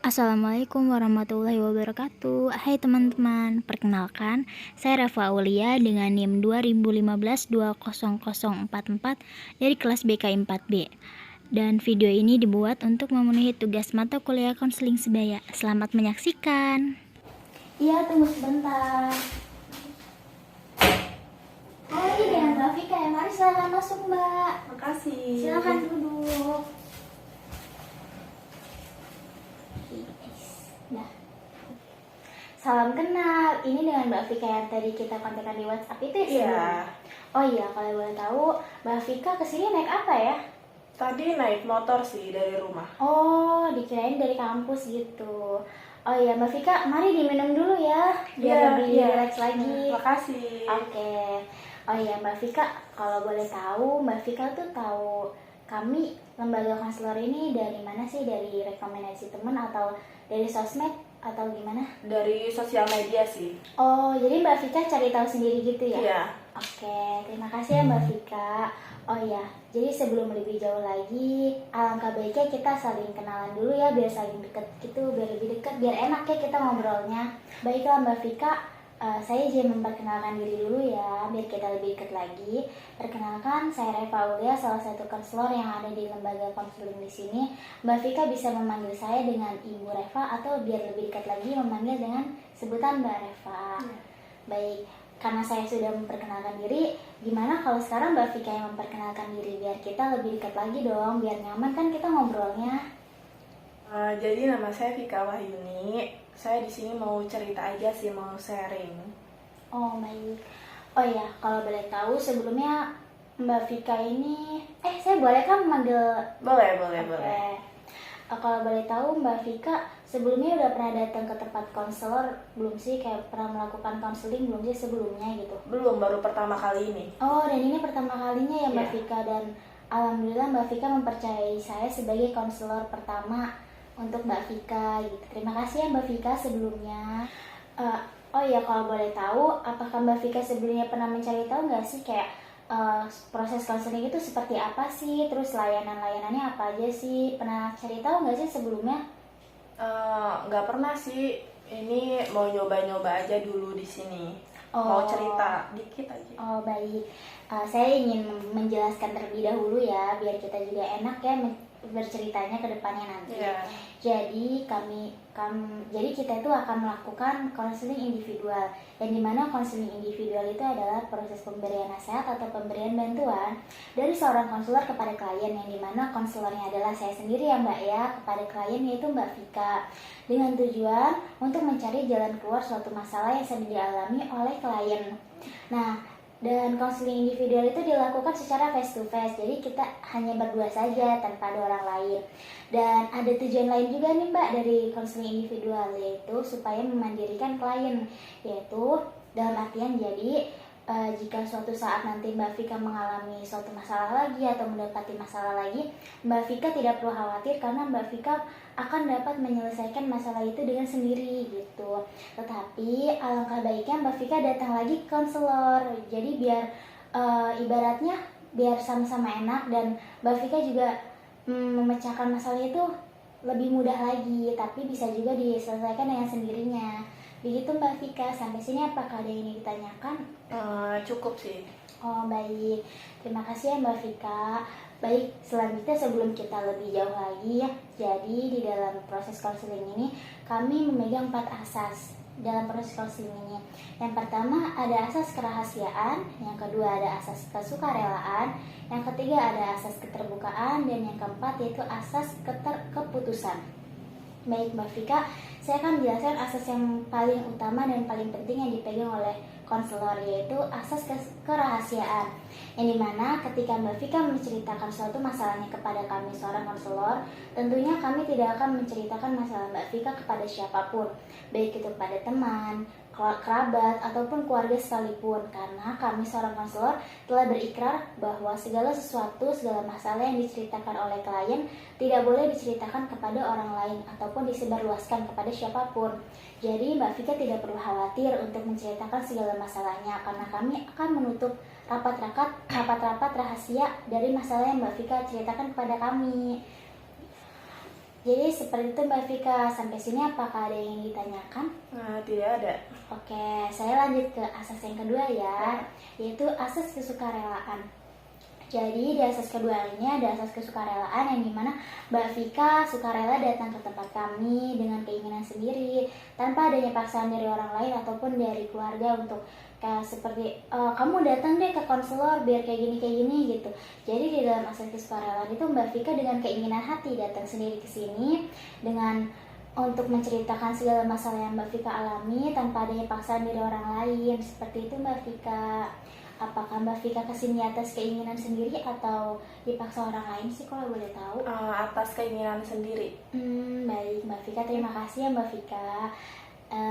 Assalamualaikum warahmatullahi wabarakatuh. Hai teman-teman, perkenalkan saya Rafa Aulia dengan NIM 2015-20044 dari kelas BK 4B. Dan video ini dibuat untuk memenuhi tugas mata kuliah konseling sebaya. Selamat menyaksikan. Iya, tunggu sebentar. Hai, dengan Mbak Vika ya, mari silahkan masuk Mbak. Makasih. Silahkan duduk. Nah, salam kenal. Ini dengan Mbak Vika yang tadi kita kontakkan di WhatsApp itu ya? Iya. Oh iya, kalau boleh tahu, Mbak Vika kesini naik apa ya? Tadi naik motor sih dari rumah. Oh, dikirain dari kampus gitu. Oh iya, Mbak Vika, mari diminum dulu ya, biar lebih relax lagi. Makasih. Oke. Oh iya, Mbak Vika, kalau boleh tahu, Mbak Vika tuh tahu kami lembaga konselor ini dari mana sih? Dari rekomendasi teman atau dari sosmed atau gimana? Dari sosial media sih. Oh, jadi Mbak Vika cari tahu sendiri gitu ya? Iya. Oke, terima kasih ya Mbak Vika. Oh ya, jadi sebelum lebih jauh lagi, alangkah baiknya kita saling kenalan dulu ya, biar saling deket gitu, biar lebih dekat, biar enak ya kita ngobrolnya. Baiklah Mbak Vika, saya izin memperkenalkan diri dulu ya, biar kita lebih dekat lagi. Perkenalkan, saya Reva Aulia, salah satu konselor yang ada di lembaga konseling di sini. Mbak Vika bisa memanggil saya dengan Ibu Reva atau biar lebih dekat lagi memanggil dengan sebutan Mbak Reva. Baik, karena saya sudah memperkenalkan diri, gimana kalau sekarang Mbak Vika yang memperkenalkan diri biar kita lebih dekat lagi dong, biar nyaman kan kita ngobrolnya. Jadi nama saya Vika Wahyuni. Saya di sini mau cerita aja sih, mau sharing. Oh baik. Oh ya, kalau boleh tahu sebelumnya Mbak Vika ini, saya boleh kan memanggil? Boleh. Oke. Kalau boleh tahu Mbak Vika sebelumnya udah pernah datang ke tempat konselor belum sih? Kayak pernah melakukan konseling belum sih sebelumnya gitu? Belum, baru pertama kali ini. Oh, dan ini pertama kalinya ya Mbak Iya. Vika, dan alhamdulillah Mbak Vika mempercayai saya sebagai konselor pertama untuk Mbak Vika gitu. Terima kasih ya Mbak Vika sebelumnya. Oh ya, kalau boleh tahu, apakah Mbak Vika sebelumnya pernah mencari tahu nggak sih kayak proses konseling itu seperti apa sih? Terus layanan-layanannya apa aja sih? Pernah cari tahu nggak sih sebelumnya? Nggak pernah sih. Ini mau nyoba-nyoba aja dulu di sini. Mau cerita dikit aja. Oh baik, saya ingin menjelaskan terlebih dahulu ya, biar kita juga enak ya berceritanya ke depannya nanti. Iya. Jadi jadi kita itu akan melakukan konseling individual, yang dimana konseling individual itu adalah proses pemberian nasihat atau pemberian bantuan dari seorang konselor kepada klien, yang dimana konselornya adalah saya sendiri ya Mbak ya, kepada klien yaitu Mbak Vika, dengan tujuan untuk mencari jalan keluar suatu masalah yang sedang dialami oleh klien. Nah, dan konseling individual itu dilakukan secara face to face, jadi kita hanya berdua saja tanpa ada orang lain. Dan ada tujuan lain juga nih Mbak dari konseling individual, yaitu supaya memandirikan klien, yaitu dalam artian jadi jika suatu saat nanti Mbak Vika mengalami suatu masalah lagi atau mendapati masalah lagi, Mbak Vika tidak perlu khawatir karena Mbak Vika akan dapat menyelesaikan masalah itu dengan sendiri gitu. Tetapi alangkah baiknya Mbak Vika datang lagi ke konselor. Jadi biar ibaratnya biar sama-sama enak, dan Mbak Vika juga memecahkan masalah itu lebih mudah lagi, tapi bisa juga diselesaikan dengan sendirinya. Begitu Mbak Vika, sampai sini apakah ada yang ingin ditanyakan? Cukup sih. Oh baik, terima kasih ya Mbak Vika. Baik, selanjutnya sebelum kita lebih jauh lagi ya, jadi di dalam proses konseling ini kami memegang 4 asas dalam proses konseling ini. Yang pertama ada asas kerahasiaan, yang kedua ada asas kesukarelaan, yang ketiga ada asas keterbukaan, dan yang keempat yaitu asas keputusan. Baik Mbak Vika, saya akan menjelaskan asas yang paling utama dan paling penting yang dipegang oleh konselor, yaitu asas kerahasiaan, yang dimana ketika Mbak Vika menceritakan suatu masalahnya kepada kami seorang konselor, tentunya kami tidak akan menceritakan masalah Mbak Vika kepada siapapun, baik itu pada teman, kerabat, ataupun keluarga sekalipun, karena kami seorang konselor telah berikrar bahwa segala sesuatu, segala masalah yang diceritakan oleh klien tidak boleh diceritakan kepada orang lain ataupun disebarluaskan kepada siapapun. Jadi Mbak Vika tidak perlu khawatir untuk menceritakan segala masalahnya, karena kami akan menutup rapat-rapat rahasia dari masalah yang Mbak Vika ceritakan kepada kami. Jadi seperti itu Mbak Vika, sampai sini apakah ada yang ditanyakan? Nah, tidak ada. Oke, saya lanjut ke asas yang kedua ya, Ya. yaitu asas kesukarelaan. Jadi di asas kedua ini ada asas kesukarelaan yang dimana Mbak Vika sukarela datang ke tempat kami dengan keinginan sendiri tanpa adanya paksaan dari orang lain ataupun dari keluarga untuk kayak seperti kamu datang deh ke konselor biar kayak gini gitu. Jadi di dalam asas kesukarelaan itu Mbak Vika dengan keinginan hati datang sendiri ke sini dengan untuk menceritakan segala masalah yang Mbak Vika alami tanpa adanya paksaan dari orang lain. Seperti itu Mbak Vika. Apakah Mbak Vika kesini atas keinginan sendiri atau dipaksa orang lain sih kalau boleh tahu? Atas keinginan sendiri. Baik Mbak Vika, terima kasih ya Mbak Vika.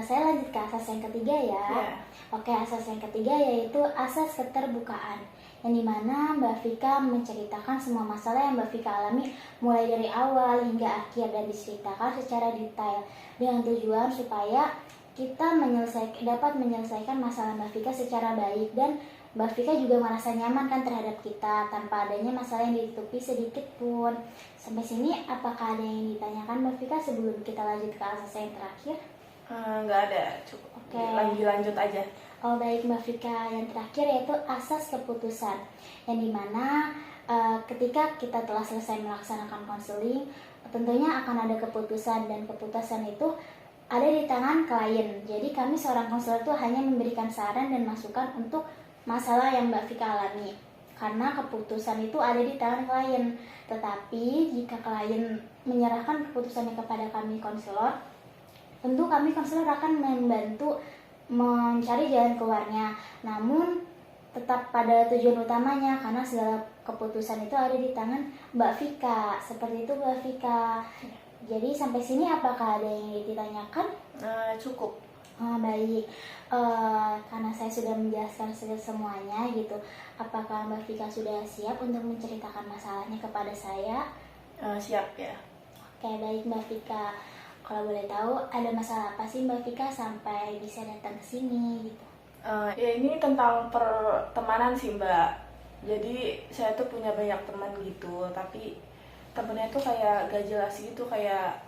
Saya lanjut ke asas yang ketiga ya. Oke, asas yang ketiga yaitu asas keterbukaan, yang dimana Mbak Vika menceritakan semua masalah yang Mbak Vika alami mulai dari awal hingga akhir dan diceritakan secara detail dengan tujuan supaya kita dapat menyelesaikan masalah Mbak Vika secara baik dan Mbak Vika juga merasa nyaman kan terhadap kita tanpa adanya masalah yang ditutupi sedikit pun. Sampai sini apakah ada yang ditanyakan Mbak Vika sebelum kita lanjut ke asas yang terakhir? Nggak ada, cukup. Oke. Lanjut aja. Oh baik Mbak Vika, yang terakhir yaitu asas keputusan, yang dimana ketika kita telah selesai melaksanakan konseling, tentunya akan ada keputusan dan keputusan itu ada di tangan klien. Jadi kami seorang konselor itu hanya memberikan saran dan masukan untuk masalah yang Mbak Vika alami, karena keputusan itu ada di tangan klien. Tetapi jika klien menyerahkan keputusannya kepada kami konselor, tentu kami konselor akan membantu mencari jalan keluarnya, namun tetap pada tujuan utamanya karena segala keputusan itu ada di tangan Mbak Vika. Seperti itu Mbak Vika. Jadi sampai sini apakah ada yang ditanyakan? Cukup. Baik, karena saya sudah menjelaskan semuanya gitu, apakah Mbak Vika sudah siap untuk menceritakan masalahnya kepada saya? Siap ya. Oke baik Mbak Vika. Kalau boleh tahu, ada masalah apa sih Mbak Vika sampai bisa datang ke sini gitu? Ya ini tentang pertemanan sih Mbak. Jadi saya tuh punya banyak teman gitu, tapi temennya tuh kayak gak jelas gitu, kayak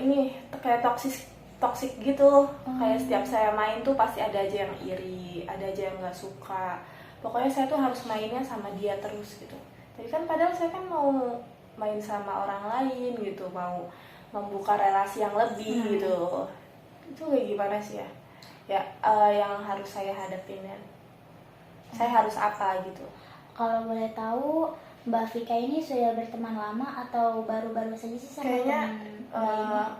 ini kayak toksik gitu. Kayak setiap saya main tuh pasti ada aja yang iri, ada aja yang nggak suka. Pokoknya saya tuh harus mainnya sama dia terus gitu. Tapi kan padahal saya kan mau main sama orang lain gitu, mau membuka relasi yang lebih gitu. Itu kayak gimana sih ya? Ya yang harus saya hadapin ya. Saya harus apa gitu. Kalau boleh tahu, Mbak Vika ini sudah berteman lama atau baru-baru saja sih sama Kayaknya teman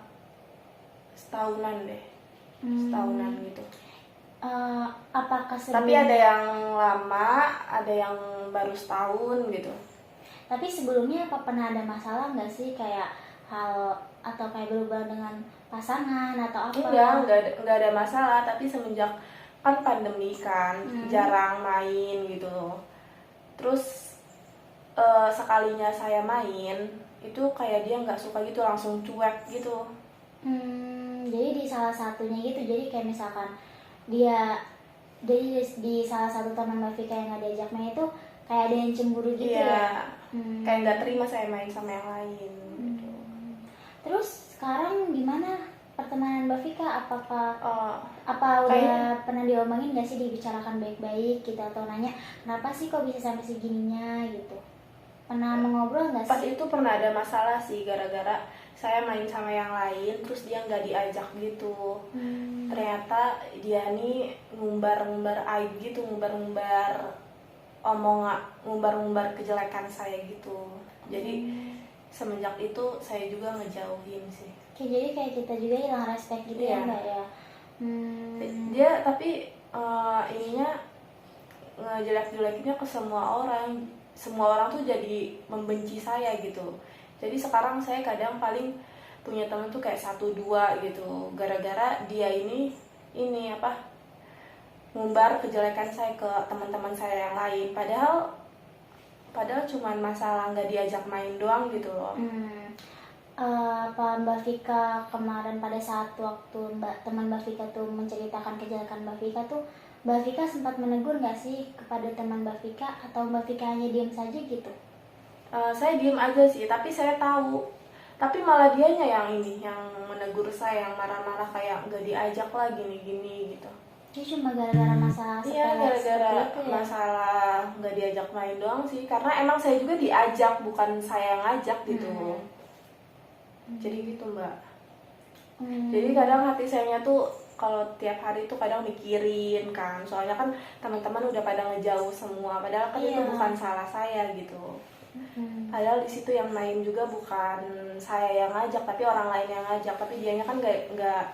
setahunan deh. Setahunan gitu. Apakah sebelum... Tapi ada yang lama, ada yang baru setahun gitu. Tapi sebelumnya apa pernah ada masalah nggak sih, kayak hal atau kayak berhubungan dengan pasangan atau apa? Enggak ada masalah, tapi semenjak kan pandemi kan, jarang main gitu. Terus sekalinya saya main, itu kayak dia nggak suka gitu, langsung cuek gitu. Jadi di salah satunya gitu, jadi kayak misalkan dia, jadi di salah satu teman Mbak Vika yang nggak diajak main itu kayak ada yang cemburu gitu ya? Kayak nggak terima saya main sama yang lain gitu. Terus sekarang gimana pertemanan Mbak Vika? Apa udah kayak, pernah diomongin nggak sih, dibicarakan baik-baik gitu, atau nanya kenapa sih kok bisa sampai segininya gitu? Pernah mengobrol nggak sih? Pas itu pernah ada masalah sih, gara-gara saya main sama yang lain, terus dia nggak diajak gitu. Ternyata dia nih ngumbar-ngumbar aib gitu, ngumbar-ngumbar kejelekan saya gitu. Jadi semenjak itu saya juga ngejauhin sih. Oke, jadi kayak kita juga hilang respect gitu ya Mbak ya? Dia tapi ininya ngejelek-jelekinnya ke semua orang tuh jadi membenci saya gitu. Jadi sekarang saya kadang paling punya temen tuh kayak 1-2 gitu, gara-gara dia ini ngumbar kejelekan saya ke teman-teman saya yang lain, padahal cuman masalah nggak diajak main doang gitu loh. Apa Mbak Vika kemarin pada saat waktu teman Mbak Vika tuh menceritakan kejelekan Mbak Vika tuh, Mbak Vika sempat menegur nggak sih kepada teman Mbak Vika, atau Mbak Vika hanya diam saja gitu? Saya diem aja sih, tapi saya tahu. Tapi malah dianya yang ini, yang menegur saya, yang marah-marah kayak nggak diajak lah gini-gini gitu. Ini cuma gara-gara masalah Iya, sepele gara-gara seperti itu ya. masalah nggak diajak main doang sih. Karena emang saya juga diajak, bukan saya yang ngajak gitu. Jadi gitu Mbak. Jadi kadang hati sayanya tuh kalau tiap hari tuh kadang mikirin kan. Soalnya kan teman-teman udah pada ngejauh semua. Padahal kan itu Iya. bukan salah saya gitu. Padahal di situ yang main juga bukan saya yang ngajak, tapi orang lain yang ngajak. Tapi dianya kan nggak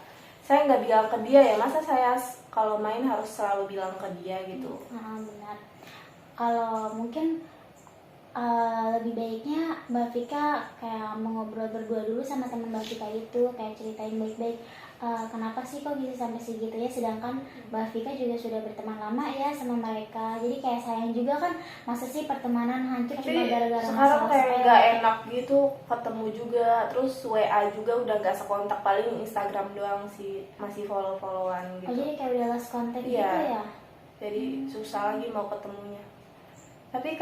saya nggak bilang ke dia ya. Masa saya kalau main harus selalu bilang ke dia gitu. Benar. Kalau mungkin lebih baiknya Mbak Vika kayak mengobrol berdua dulu sama teman Mbak Vika itu, kayak ceritain baik-baik kenapa sih kok bisa sampai segitu ya, sedangkan Mbak Vika juga sudah berteman lama ya sama mereka, jadi kayak sayang juga kan, masa sih pertemanan hancur cuma Tapi gara-gara sekarang masalah kayak sepele. nggak enak gitu ketemu juga. Terus WA juga udah nggak sekontak, paling Instagram doang sih masih follow-followan Oh, gitu. jadi kayak udah lost contact Iya. gitu ya. Jadi susah lagi mau ketemunya. Tapi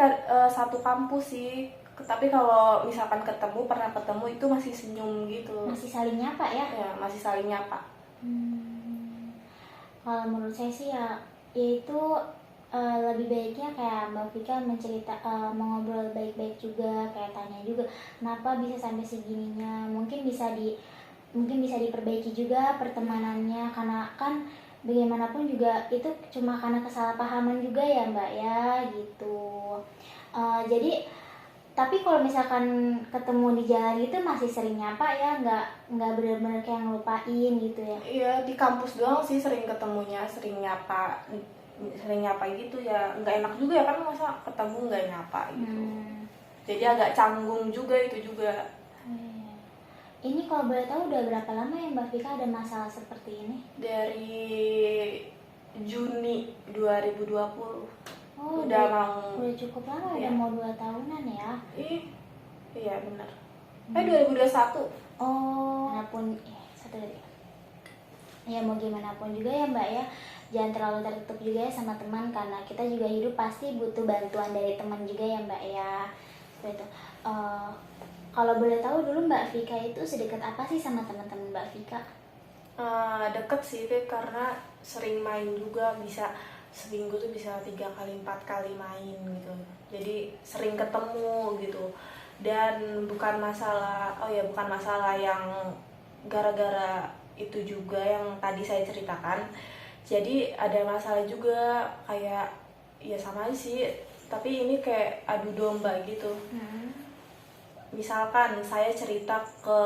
satu kampus sih. Tapi kalau misalkan pernah ketemu itu masih senyum gitu. Masih saling nyapa ya. Ya, masih saling nyapa. Kalau menurut saya sih ya itu lebih baiknya kayak Mbak Vika mengobrol baik-baik juga, kayak tanya juga kenapa bisa sampai segininya, mungkin bisa diperbaiki juga pertemanannya, karena kan bagaimanapun juga itu cuma karena kesalahpahaman juga ya Mbak ya gitu. Jadi tapi kalau misalkan ketemu di jalan itu masih sering nyapa ya, nggak benar-benar kayak ngelupain gitu ya. Iya, di kampus doang sih sering ketemunya, sering nyapa gitu ya. Nggak enak juga ya kan, masa ketemu nggak nyapa gitu. Jadi agak canggung juga itu juga. Ini kalau boleh tahu udah berapa lama ya Mbak Vika ada masalah seperti ini? Dari Juni 2020. Oh, udah cukup lama, ya. Udah mau 2 tahunan ya. Iya benar. 2021. Oh, manapun satu lagi. Ya mau gimana pun juga ya Mbak ya, jangan terlalu tertutup juga ya sama teman, karena kita juga hidup pasti butuh bantuan dari teman juga ya Mbak ya. Seperti itu. Kalau boleh tahu dulu Mbak Vika itu sedekat apa sih sama teman-teman Mbak Vika? Deket sih deh, karena sering main juga, bisa seminggu tuh bisa 3 kali 4 kali main gitu. Jadi sering ketemu gitu. Dan bukan masalah yang gara-gara itu juga yang tadi saya ceritakan. Jadi ada masalah juga kayak ya sama aja sih, tapi ini kayak adu domba gitu. Misalkan saya cerita ke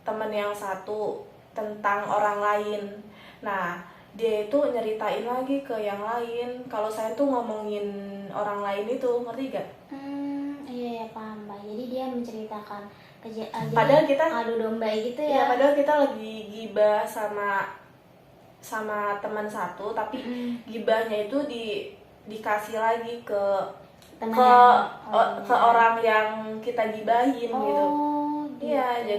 temen yang satu tentang orang lain, nah dia itu nyeritain lagi ke yang lain kalau saya tuh ngomongin orang lain itu, ngerti gak? Iya paham Mbak, jadi dia menceritakan padahal kita adu domba gitu ya. Iya, padahal kita lagi gibah sama teman satu, tapi gibahnya itu dikasih lagi ke orang yang kita gibahin gitu. Iya,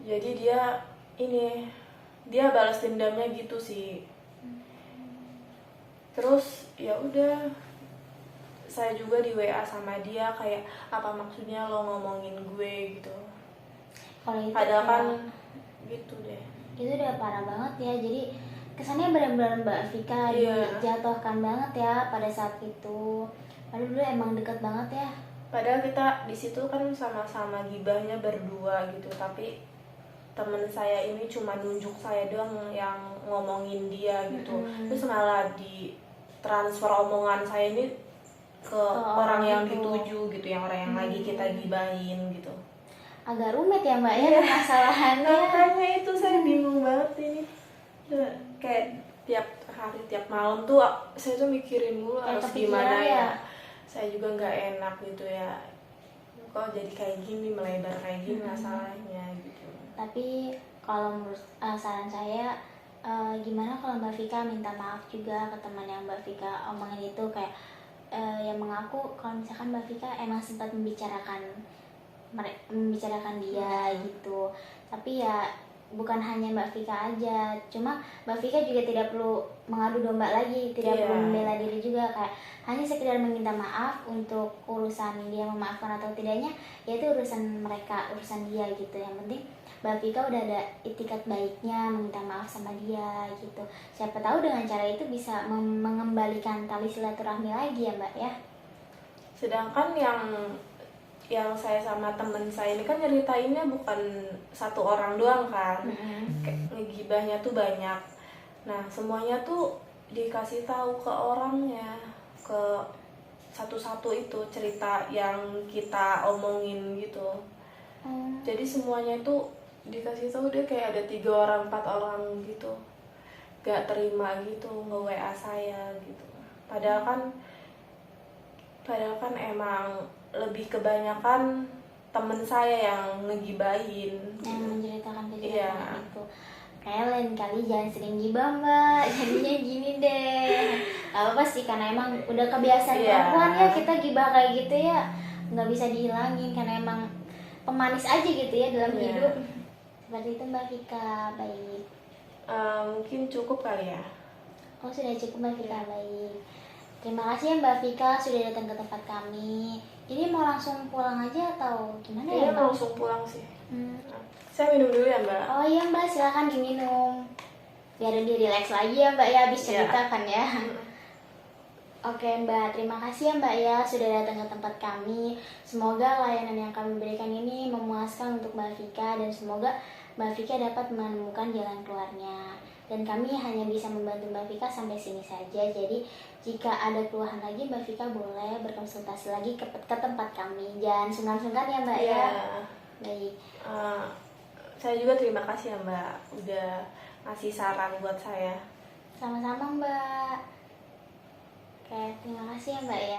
jadi dia balas dendamnya gitu sih. Terus ya udah, saya juga di WA sama dia kayak apa maksudnya lo ngomongin gue gitu. Kalau itu Padahal kan gitu deh. Itu udah parah banget ya. Jadi kesannya benar-benar Mbak Vika dijatuhkan banget ya pada saat itu. Padahal dulu emang deket banget ya. Padahal kita di situ kan sama-sama gibahnya berdua gitu, tapi temen saya ini cuma nunjuk saya doang yang ngomongin dia gitu. Terus malah di transfer omongan saya ini ke orang yang dituju gitu, yang orang yang lagi kita gibahin gitu. Agak rumit ya Mbak ya permasalahannya. Makanya itu saya bingung banget ini. Kayak tiap hari tiap malam tuh saya tuh mikirin dulu harus gimana ya. Saya juga nggak enak gitu ya. Kok jadi kayak gini, melebar kayak gini masalahnya gitu. Tapi kalau menurut saran saya, gimana kalau Mbak Vika minta maaf juga ke teman yang Mbak Vika omongin itu, kayak yang mengaku kalau misalkan Mbak Vika emang sempat membicarakan dia gitu, tapi ya bukan hanya Mbak Vika aja, cuma Mbak Vika juga tidak perlu mengadu domba lagi, tidak perlu membela diri juga, kayak hanya sekedar meminta maaf untuk urusan dia memaafkan atau tidaknya, yaitu urusan mereka, urusan dia gitu. Yang penting Mbak Vika udah ada itikat baiknya meminta maaf sama dia gitu. Siapa tahu dengan cara itu bisa mengembalikan tali silaturahmi lagi ya Mbak ya. Sedangkan yang saya sama temen saya ini kan nyeritainnya bukan satu orang doang kan, kayak ngegibahnya tuh banyak. Nah semuanya tuh dikasih tahu ke orangnya, ke satu-satu itu cerita yang kita omongin gitu. Jadi semuanya itu dikasih tahu, dia kayak ada 3 orang 4 orang gitu, gak terima gitu nge-WA saya gitu. Padahal kan emang lebih kebanyakan temen saya yang ngegibahin yang gitu. menceritakan kejadian itu. Kayak lain kali jangan sering gibah Mbak, jadinya gini deh. Gak apa sih, karena emang udah kebiasaan perempuan ya kita gibah kayak gitu ya, nggak bisa dihilangin karena emang pemanis aja gitu ya dalam hidup. Seperti itu Mbak Vika. Baik, mungkin cukup kali ya. oh sudah cukup Mbak Vika. Baik, terima kasih ya Mbak Vika sudah datang ke tempat kami. Ini mau langsung pulang aja atau gimana ya Mbak? Langsung pulang sih. Saya minum dulu ya Mbak. Oh iya Mbak, silakan diminum biar lebih rileks lagi ya Mbak ya, habis cerita kan ya. Oke Mbak, terima kasih ya Mbak ya sudah datang ke tempat kami. Semoga layanan yang kami berikan ini memuaskan untuk Mbak Vika, dan semoga Mbak Vika dapat menemukan jalan keluarnya. Dan kami hanya bisa membantu Mbak Vika sampai sini saja. Jadi jika ada keluhan lagi Mbak Vika boleh berkonsultasi lagi ke tempat kami. Jangan sungkan-sungkan ya Mbak ya. Baik. Saya juga terima kasih ya Mbak udah ngasih saran buat saya. Sama-sama Mbak. Oke, terima kasih ya Mbak ya.